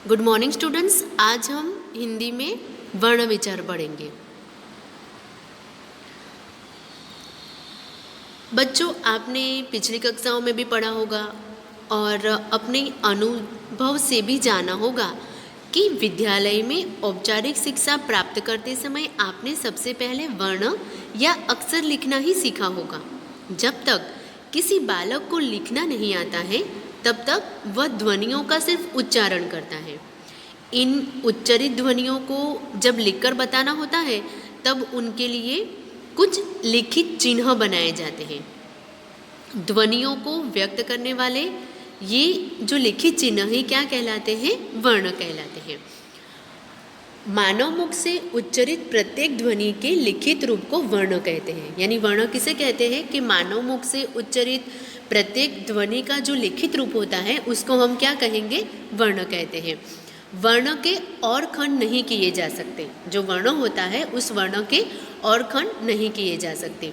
Good morning students. आज हम हिंदी में वर्ण विचार पढ़ेंगे। बच्चों, आपने पिछली कक्षाओं में भी पढ़ा होगा और अपने अनुभव से भी जाना होगा कि विद्यालय में औपचारिक शिक्षा प्राप्त करते समय आपने सबसे पहले वर्ण या अक्षर लिखना ही सीखा होगा। जब तक किसी बालक को लिखना नहीं आता है तब तक वह ध्वनियों का सिर्फ उच्चारण करता है। इन उच्चरित ध्वनियों को जब लिखकर बताना होता है तब उनके लिए कुछ लिखित चिन्ह बनाए जाते हैं। ध्वनियों को व्यक्त करने वाले ये जो लिखित चिन्ह ही क्या कहलाते हैं? वर्ण कहलाते हैं। मानव मुख से उच्चरित प्रत्येक ध्वनि के लिखित रूप को वर्ण कहते हैं। यानी वर्ण किसे कहते हैं कि मानव मुख से उच्चरित प्रत्येक ध्वनि का जो लिखित रूप होता है उसको हम क्या कहेंगे? वर्ण कहते हैं। वर्ण के और खंड नहीं किए जा सकते। जो वर्ण होता है उस वर्ण के और खंड नहीं किए जा सकते।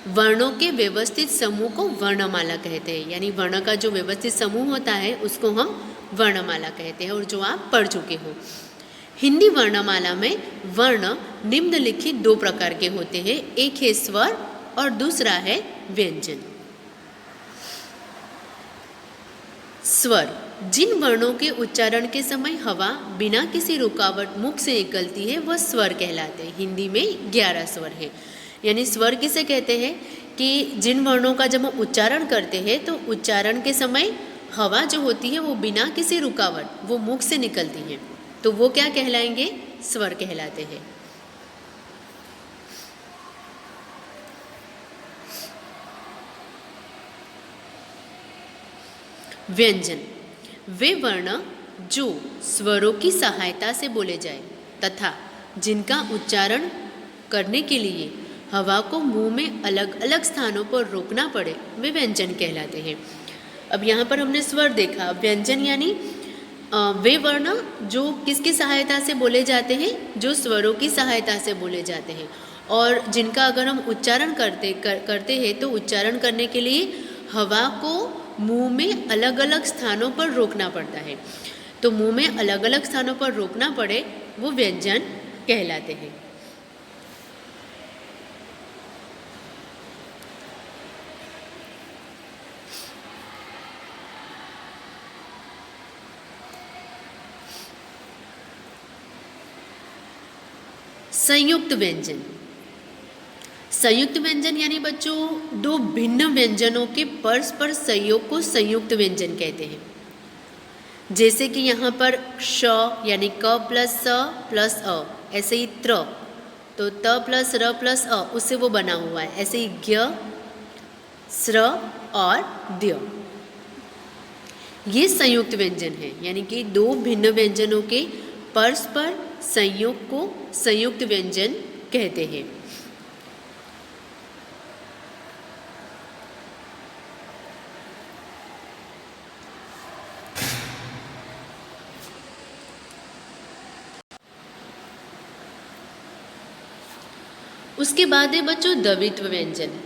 वर्णों के व्यवस्थित समूह को वर्णमाला कहते हैं। यानी वर्ण का जो व्यवस्थित समूह होता है उसको हम वर्णमाला कहते हैं, और जो आप पढ़ चुके हो। हिंदी वर्णमाला में वर्ण निम्नलिखित दो प्रकार के होते हैं। एक है स्वर और दूसरा है व्यंजन। स्वर, जिन वर्णों के उच्चारण के समय हवा बिना किसी रुकावट मुख से निकलती है वह स्वर कहलाते हैं। हिंदी में 11 स्वर हैं। यानी स्वर किसे कहते हैं कि जिन वर्णों का जब हम उच्चारण करते हैं तो उच्चारण के समय हवा जो होती है वो बिना किसी रुकावट वो मुख से निकलती है, तो वो क्या कहलाएंगे? स्वर कहलाते हैं। व्यंजन, वे वर्ण जो स्वरों की सहायता से बोले जाए तथा जिनका उच्चारण करने के लिए हवा को मुंह में अलग अलग स्थानों पर रोकना पड़े वे व्यंजन कहलाते हैं। अब यहाँ पर हमने स्वर देखा। व्यंजन यानी वे वर्ण जो किसकी सहायता से बोले जाते हैं? जो स्वरों की सहायता से बोले जाते हैं, और जिनका अगर हम उच्चारण करते हैं तो उच्चारण करने के लिए हवा को मुंह में अलग अलग स्थानों पर रोकना पड़ता है। तो मुंह में अलग अलग स्थानों पर रोकना पड़े वो व्यंजन कहलाते हैं। संयुक्त व्यंजन, संयुक्त व्यंजन यानी बच्चों दो भिन्न व्यंजनों के परस्पर संयोग को संयुक्त व्यंजन कहते हैं। जैसे कि यहाँ पर श यानी क प्लस स प्लस अ, ऐसे ही त्र तो त प्लस र प्लस अ उससे वो बना हुआ है। ऐसे ही ज्ञ, स्र और द्य, ये संयुक्त व्यंजन है। यानी कि दो भिन्न व्यंजनों के परस्पर संयोग को संयुक्त व्यंजन कहते हैं। उसके बाद है बच्चों द्वित्व व्यंजन।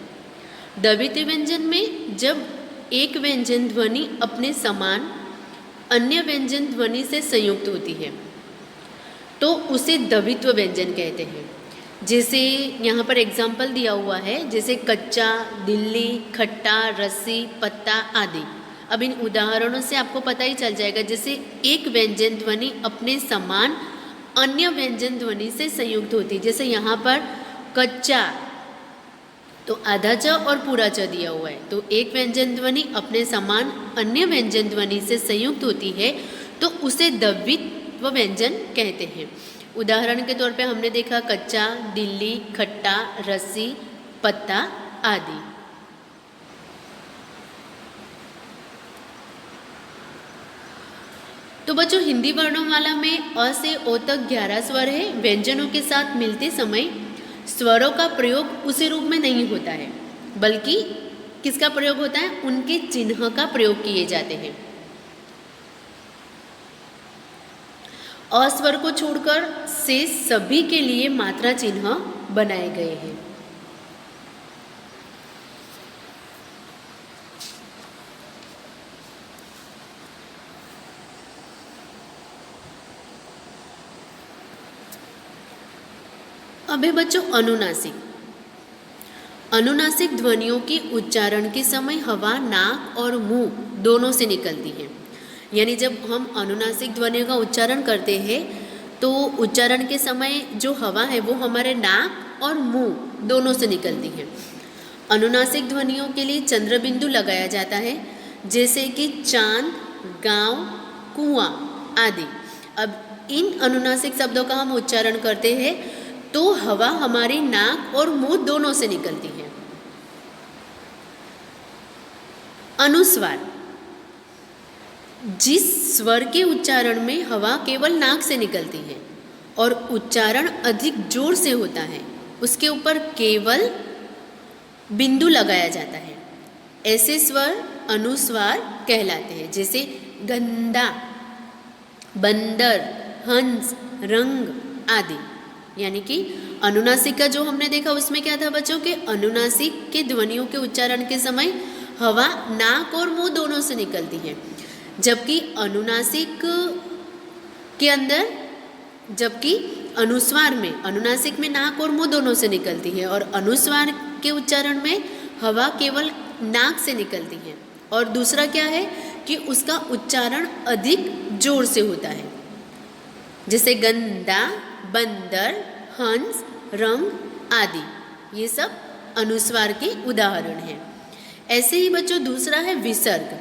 द्वित्व व्यंजन में जब एक व्यंजन ध्वनि अपने समान अन्य व्यंजन ध्वनि से संयुक्त होती है तो उसे द्वित्व व्यंजन कहते हैं। जैसे यहाँ पर एग्जाम्पल दिया हुआ है, जैसे कच्चा, दिल्ली, खट्टा, रस्सी, पत्ता आदि। अब इन उदाहरणों से आपको पता ही चल जाएगा। जैसे एक व्यंजन ध्वनि अपने समान अन्य व्यंजन ध्वनि से संयुक्त होती है। जैसे यहाँ पर कच्चा तो आधा च और पूरा च दिया हुआ है, तो एक व्यंजन ध्वनि अपने समान अन्य व्यंजन ध्वनि से संयुक्त होती है तो उसे द्वित्व व्यंजन कहते हैं। उदाहरण के तौर पे हमने देखा कच्चा, दिल्ली, खट्टा, रस्सी, पत्ता आदि। तो बच्चों हिंदी वर्णमाला में अ से ओ तक 11 स्वर है। व्यंजनों के साथ मिलते समय स्वरों का प्रयोग उसी रूप में नहीं होता है, बल्कि किसका प्रयोग होता है? उनके चिन्ह का प्रयोग किए जाते हैं। अस्वर को छोड़कर से सभी के लिए मात्रा चिन्ह बनाए गए हैं। अब है बच्चों अनुनासिक। अनुनासिक ध्वनियों की उच्चारण के समय हवा नाक और मुंह दोनों से निकलती है। यानी जब हम अनुनासिक ध्वनियों का उच्चारण करते हैं तो उच्चारण के समय जो हवा है वो हमारे नाक और मुंह दोनों से निकलती है। अनुनासिक ध्वनियों के लिए चंद्र बिंदु लगाया जाता है, जैसे कि चांद, गांव, कुआं आदि। अब इन अनुनासिक शब्दों का हम उच्चारण करते हैं तो हवा हमारी नाक और मुंह दोनों से निकलती है। अनुस्वार, जिस स्वर के उच्चारण में हवा केवल नाक से निकलती है और उच्चारण अधिक जोर से होता है, उसके ऊपर केवल बिंदु लगाया जाता है, ऐसे स्वर अनुस्वार कहलाते हैं। जैसे गंदा, बंदर, हंस, रंग आदि। यानी कि अनुनासिक का जो हमने देखा उसमें क्या था बच्चों के अनुनासिक के ध्वनियों के उच्चारण के समय हवा नाक और मुंह दोनों से निकलती है, जबकि अनुनासिक के अंदर, जबकि अनुस्वार में, अनुनासिक में नाक और मुंह दोनों से निकलती है और अनुस्वार के उच्चारण में हवा केवल नाक से निकलती है। और दूसरा क्या है कि उसका उच्चारण अधिक जोर से होता है, जैसे गंदा, बंदर, हंस, रंग आदि। ये सब अनुस्वार के उदाहरण हैं। ऐसे ही बच्चों दूसरा है विसर्ग।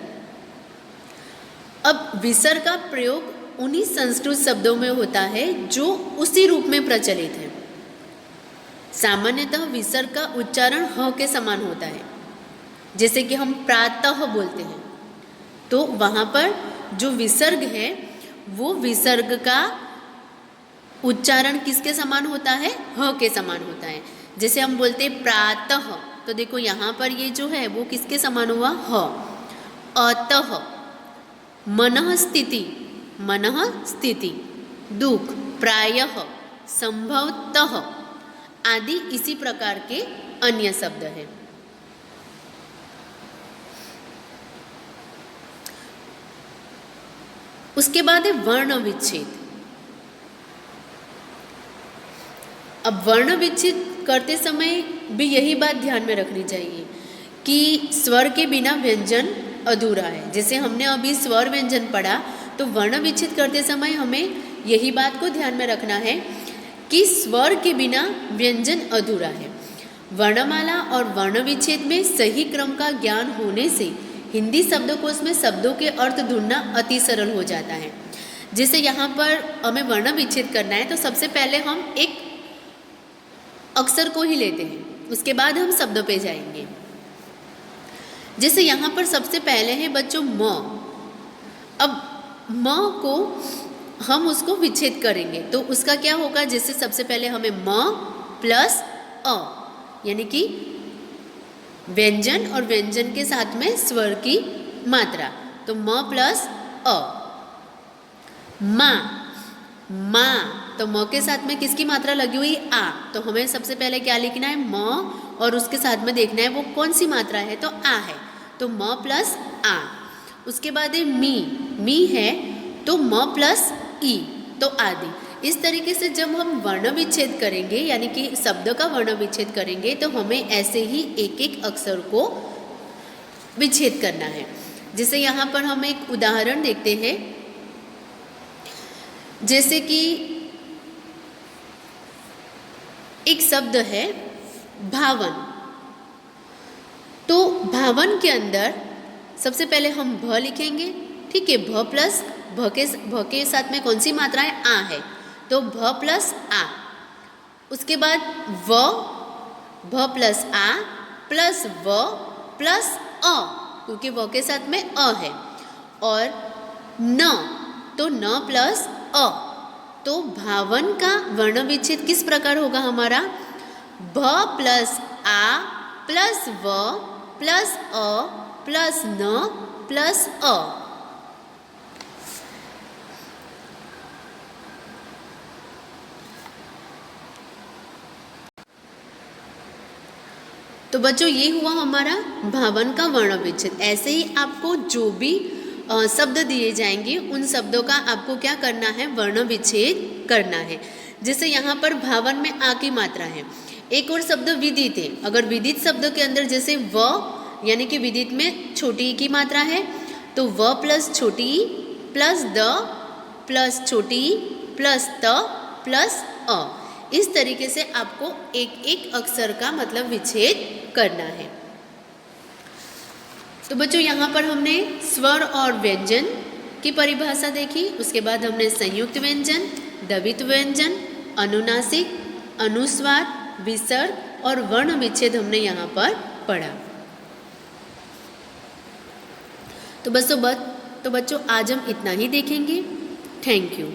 अब विसर्ग का प्रयोग उन्हीं संस्कृत शब्दों में होता है जो उसी रूप में प्रचलित है। सामान्यतः विसर्ग का उच्चारण ह के समान होता है, जैसे कि हम प्रातः बोलते हैं, तो वहाँ पर जो विसर्ग है वो विसर्ग का उच्चारण किसके समान होता है? ह के समान होता है। जैसे हम बोलते हैं प्रातः, तो देखो यहाँ पर ये जो है वो किसके समान हुआ? ह। अतः, मनः स्थिति, मनः स्थिति, दुख, प्रायः, संभवतः आदि इसी प्रकार के अन्य शब्द हैं। उसके बाद है वर्ण विच्छेद। अब वर्ण विच्छेद करते समय भी यही बात ध्यान में रखनी चाहिए कि स्वर के बिना व्यंजन अधूरा है। जैसे हमने अभी स्वर व्यंजन पढ़ा, तो वर्ण विच्छेद करते समय हमें यही बात को ध्यान में रखना है कि स्वर के बिना व्यंजन अधूरा है। वर्णमाला और वर्ण विच्छेद में सही क्रम का ज्ञान होने से हिंदी शब्दकोश में शब्दों के अर्थ ढूंढना अति सरल हो जाता है। जैसे यहाँ पर हमें वर्ण विच्छेद करना है तो सबसे पहले हम एक अक्षर को ही लेते हैं, उसके बाद हम शब्दों पे जाएंगे। जैसे यहाँ पर सबसे पहले है बच्चों म। अब म को हम उसको विच्छेद करेंगे तो उसका क्या होगा? जैसे सबसे पहले हमें म प्लस अ, यानी कि व्यंजन और व्यंजन के साथ में स्वर की मात्रा, तो म प्लस अ। माँ, माँ, तो म के साथ में किसकी मात्रा लगी हुई? आ, तो हमें सबसे पहले क्या लिखना है? म, और उसके साथ में देखना है वो कौन सी मात्रा है, तो आ है, तो म प्लस आ। उसके बाद है मी, मी है तो म प्लस ई, तो आदि। इस तरीके से जब हम वर्ण विच्छेद करेंगे, यानी कि शब्द का वर्ण विच्छेद करेंगे, तो हमें ऐसे ही एक एक अक्षर को विच्छेद करना है। जैसे यहाँ पर हम एक उदाहरण देखते हैं, जैसे कि एक शब्द है भावन। तो भावन के अंदर सबसे पहले हम भ लिखेंगे, ठीक है। भ प्लस भ के साथ में कौन सी मात्रा है? आ है, तो भ प्लस आ। उसके बाद व, भ प्लस आ प्लस व प्लस अ, क्योंकि व के साथ में अ है। और न, तो न प्लस अ। तो भावन का वर्ण विच्छेद किस प्रकार होगा हमारा? भ प्लस आ प्लस व प्लस अ प्लस न प्लस अ। तो बच्चों ये हुआ हमारा भावन का वर्ण विच्छेद। ऐसे ही आपको जो भी शब्द दिए जाएंगे उन शब्दों का आपको क्या करना है? वर्ण विच्छेद करना है। जैसे यहाँ पर भावन में आ की मात्रा है। एक और शब्द विदित है। अगर विदित शब्द के अंदर जैसे व, यानी कि विदित में छोटी ई की मात्रा है, तो व प्लस छोटी ई प्लस द प्लस छोटी ई प्लस त प्लस अ, इस तरीके से आपको एक एक अक्षर का मतलब विच्छेद करना है। तो बच्चों यहाँ पर हमने स्वर और व्यंजन की परिभाषा देखी। उसके बाद हमने संयुक्त व्यंजन, द्वित व्यंजन, अनुनासिक, अनुस्वार, विसर्ग और वर्ण विच्छेद हमने यहाँ पर पढ़ा। तो बच्चों आज हम इतना ही देखेंगे। Thank you.